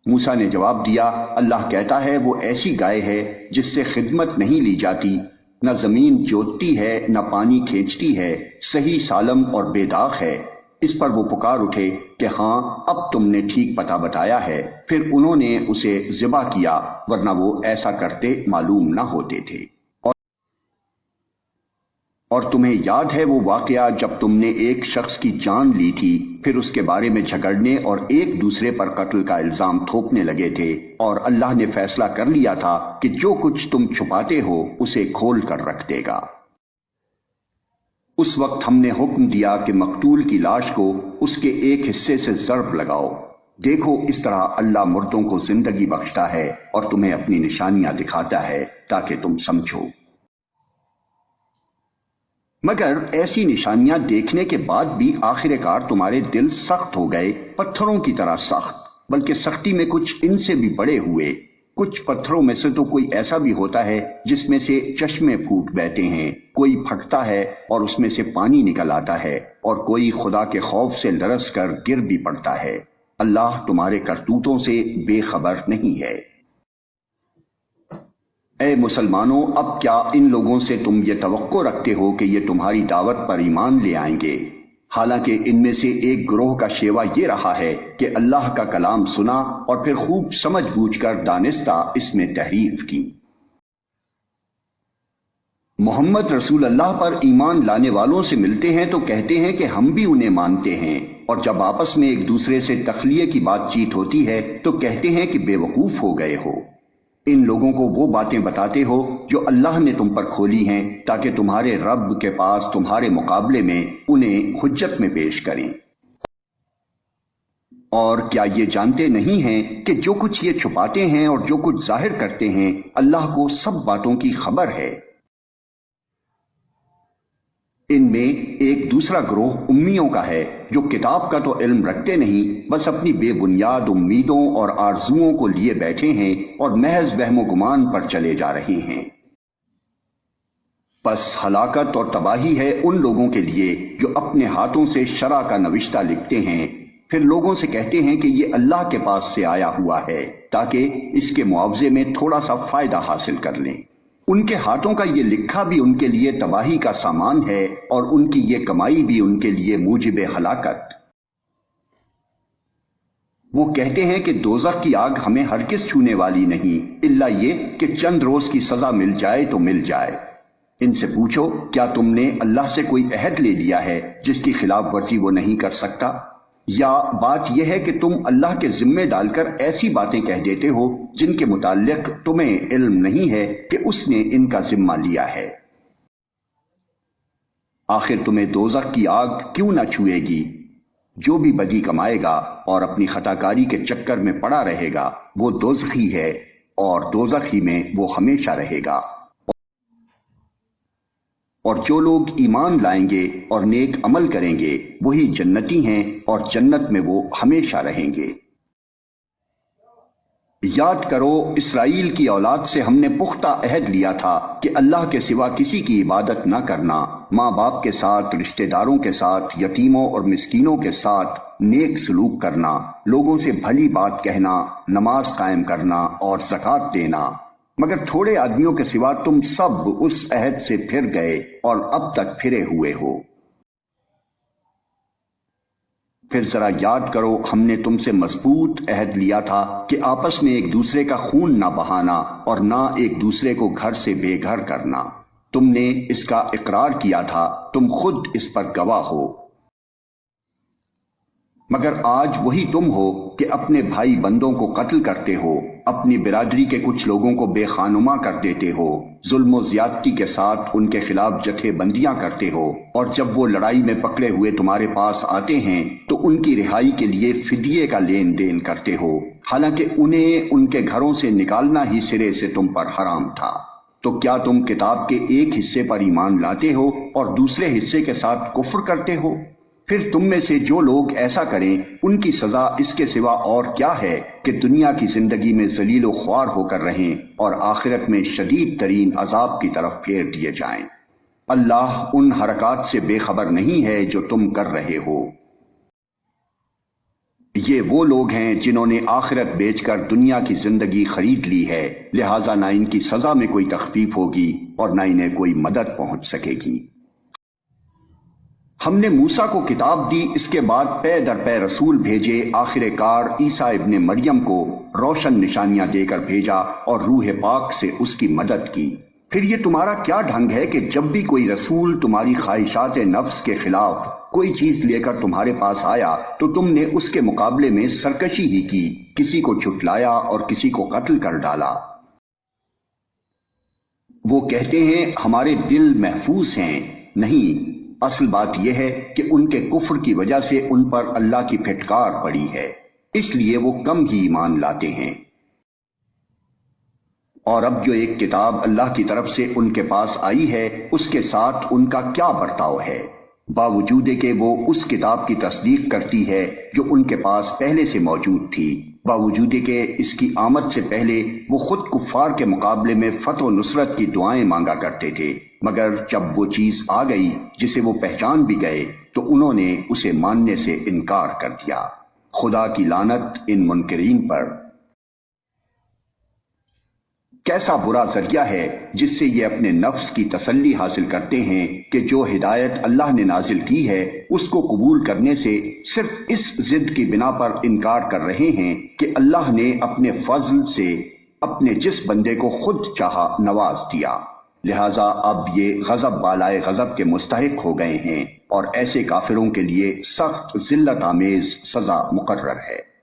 موسیٰ نے جواب دیا، اللہ کہتا ہے وہ ایسی گائے ہے جس سے خدمت نہیں لی جاتی، نہ زمین جوتتی ہے نہ پانی کھینچتی ہے، صحیح سالم اور بے داغ ہے۔ اس پر وہ پکار اٹھے کہ ہاں اب تم نے ٹھیک پتہ بتایا ہے، پھر انہوں نے اسے ذبح کیا، ورنہ وہ ایسا کرتے معلوم نہ ہوتے تھے۔ اور تمہیں یاد ہے وہ واقعہ جب تم نے ایک شخص کی جان لی تھی، پھر اس کے بارے میں جھگڑنے اور ایک دوسرے پر قتل کا الزام تھوپنے لگے تھے، اور اللہ نے فیصلہ کر لیا تھا کہ جو کچھ تم چھپاتے ہو اسے کھول کر رکھ دے گا۔ اس وقت ہم نے حکم دیا کہ مقتول کی لاش کو اس کے ایک حصے سے ضرب لگاؤ۔ دیکھو اس طرح اللہ مردوں کو زندگی بخشتا ہے اور تمہیں اپنی نشانیاں دکھاتا ہے تاکہ تم سمجھو۔ مگر ایسی نشانیاں دیکھنے کے بعد بھی آخر کار تمہارے دل سخت ہو گئے، پتھروں کی طرح سخت، بلکہ سختی میں کچھ ان سے بھی بڑے ہوئے۔ کچھ پتھروں میں سے تو کوئی ایسا بھی ہوتا ہے جس میں سے چشمے پھوٹ بہتے ہیں، کوئی پھٹتا ہے اور اس میں سے پانی نکل آتا ہے، اور کوئی خدا کے خوف سے لرز کر گر بھی پڑتا ہے۔ اللہ تمہارے کرتوتوں سے بے خبر نہیں ہے۔ اے مسلمانوں، اب کیا ان لوگوں سے تم یہ توقع رکھتے ہو کہ یہ تمہاری دعوت پر ایمان لے آئیں گے؟ حالانکہ ان میں سے ایک گروہ کا شیوا یہ رہا ہے کہ اللہ کا کلام سنا اور پھر خوب سمجھ بوجھ کر دانستہ اس میں تحریف کی۔ محمد رسول اللہ پر ایمان لانے والوں سے ملتے ہیں تو کہتے ہیں کہ ہم بھی انہیں مانتے ہیں، اور جب آپس میں ایک دوسرے سے تخلیہ کی بات چیت ہوتی ہے تو کہتے ہیں کہ بے وقوف ہو گئے ہو۔ ان لوگوں کو وہ باتیں بتاتے ہو جو اللہ نے تم پر کھولی ہیں تاکہ تمہارے رب کے پاس تمہارے مقابلے میں انہیں حجت میں پیش کریں۔ اور کیا یہ جانتے نہیں ہیں کہ جو کچھ یہ چھپاتے ہیں اور جو کچھ ظاہر کرتے ہیں اللہ کو سب باتوں کی خبر ہے۔ ان میں ایک دوسرا گروہ امیوں کا ہے جو کتاب کا تو علم رکھتے نہیں، بس اپنی بے بنیاد امیدوں اور آرزوؤں کو لیے بیٹھے ہیں اور محض وہم و گمان پر چلے جا رہے ہیں۔ پس ہلاکت اور تباہی ہے ان لوگوں کے لیے جو اپنے ہاتھوں سے شرع کا نوشتہ لکھتے ہیں، پھر لوگوں سے کہتے ہیں کہ یہ اللہ کے پاس سے آیا ہوا ہے تاکہ اس کے معاوضے میں تھوڑا سا فائدہ حاصل کر لیں۔ ان کے ہاتھوں کا یہ لکھا بھی ان کے لیے تباہی کا سامان ہے، اور ان کی یہ کمائی بھی ان کے لیے موجب ہلاکت۔ وہ کہتے ہیں کہ دوزخ کی آگ ہمیں ہرگز چھونے والی نہیں، الا یہ کہ چند روز کی سزا مل جائے تو مل جائے۔ ان سے پوچھو کیا تم نے اللہ سے کوئی عہد لے لیا ہے جس کی خلاف ورزی وہ نہیں کر سکتا؟ یا بات یہ ہے کہ تم اللہ کے ذمے ڈال کر ایسی باتیں کہہ دیتے ہو جن کے متعلق تمہیں علم نہیں ہے کہ اس نے ان کا ذمہ لیا ہے۔ آخر تمہیں دوزخ کی آگ کیوں نہ چھوئے گی؟ جو بھی بدی کمائے گا اور اپنی خطاکاری کے چکر میں پڑا رہے گا وہ دوزخی ہے، اور دوزخی میں وہ ہمیشہ رہے گا۔ اور جو لوگ ایمان لائیں گے اور نیک عمل کریں گے وہی جنتی ہیں، اور جنت میں وہ ہمیشہ رہیں گے۔ یاد کرو اسرائیل کی اولاد سے ہم نے پختہ عہد لیا تھا کہ اللہ کے سوا کسی کی عبادت نہ کرنا، ماں باپ کے ساتھ، رشتہ داروں کے ساتھ، یتیموں اور مسکینوں کے ساتھ نیک سلوک کرنا، لوگوں سے بھلی بات کہنا، نماز قائم کرنا اور زکوٰۃ دینا۔ مگر تھوڑے آدمیوں کے سوا تم سب اس عہد سے پھر گئے اور اب تک پھرے ہوئے ہو۔ پھر ذرا یاد کرو ہم نے تم سے مضبوط عہد لیا تھا کہ آپس میں ایک دوسرے کا خون نہ بہانا اور نہ ایک دوسرے کو گھر سے بے گھر کرنا۔ تم نے اس کا اقرار کیا تھا، تم خود اس پر گواہ ہو۔ مگر آج وہی تم ہو کہ اپنے بھائی بندوں کو قتل کرتے ہو، اپنی برادری کے کچھ لوگوں کو بے خانما کر دیتے ہو، ظلم و زیادتی کے ساتھ ان کے خلاف جتھے بندیاں کرتے ہو، اور جب وہ لڑائی میں پکڑے ہوئے تمہارے پاس آتے ہیں تو ان کی رہائی کے لیے فدیے کا لین دین کرتے ہو، حالانکہ انہیں ان کے گھروں سے نکالنا ہی سرے سے تم پر حرام تھا۔ تو کیا تم کتاب کے ایک حصے پر ایمان لاتے ہو اور دوسرے حصے کے ساتھ کفر کرتے ہو؟ پھر تم میں سے جو لوگ ایسا کریں ان کی سزا اس کے سوا اور کیا ہے کہ دنیا کی زندگی میں ذلیل و خوار ہو کر رہیں اور آخرت میں شدید ترین عذاب کی طرف پھیر دیے جائیں۔ اللہ ان حرکات سے بے خبر نہیں ہے جو تم کر رہے ہو۔ یہ وہ لوگ ہیں جنہوں نے آخرت بیچ کر دنیا کی زندگی خرید لی ہے، لہٰذا نہ ان کی سزا میں کوئی تخفیف ہوگی اور نہ انہیں کوئی مدد پہنچ سکے گی۔ ہم نے موسیٰ کو کتاب دی، اس کے بعد پے در پے رسول بھیجے، آخر کار عیسیٰ ابن مریم کو روشن نشانیاں دے کر بھیجا اور روح پاک سے اس کی مدد کی۔ پھر یہ تمہارا کیا ڈھنگ ہے کہ جب بھی کوئی رسول تمہاری خواہشات نفس کے خلاف کوئی چیز لے کر تمہارے پاس آیا تو تم نے اس کے مقابلے میں سرکشی ہی کی، کسی کو جھٹلایا اور کسی کو قتل کر ڈالا۔ وہ کہتے ہیں ہمارے دل محفوظ ہیں، نہیں، اصل بات یہ ہے کہ ان کے کفر کی وجہ سے ان پر اللہ کی پھٹکار پڑی ہے، اس لیے وہ کم ہی ایمان لاتے ہیں۔ اور اب جو ایک کتاب اللہ کی طرف سے ان کے پاس آئی ہے اس کے ساتھ ان کا کیا برتاؤ ہے، باوجود کہ وہ اس کتاب کی تصدیق کرتی ہے جو ان کے پاس پہلے سے موجود تھی، باوجود کہ اس کی آمد سے پہلے وہ خود کفار کے مقابلے میں فتح و نصرت کی دعائیں مانگا کرتے تھے، مگر جب وہ چیز آ گئی جسے وہ پہچان بھی گئے تو انہوں نے اسے ماننے سے انکار کر دیا۔ خدا کی لعنت ان منکرین پر۔ کیسا برا ذریعہ ہے جس سے یہ اپنے نفس کی تسلی حاصل کرتے ہیں کہ جو ہدایت اللہ نے نازل کی ہے اس کو قبول کرنے سے صرف اس ضد کی بنا پر انکار کر رہے ہیں کہ اللہ نے اپنے فضل سے اپنے جس بندے کو خود چاہا نواز دیا، لہٰذا اب یہ غضب بالائے غضب کے مستحق ہو گئے ہیں اور ایسے کافروں کے لیے سخت ذلت آمیز سزا مقرر ہے۔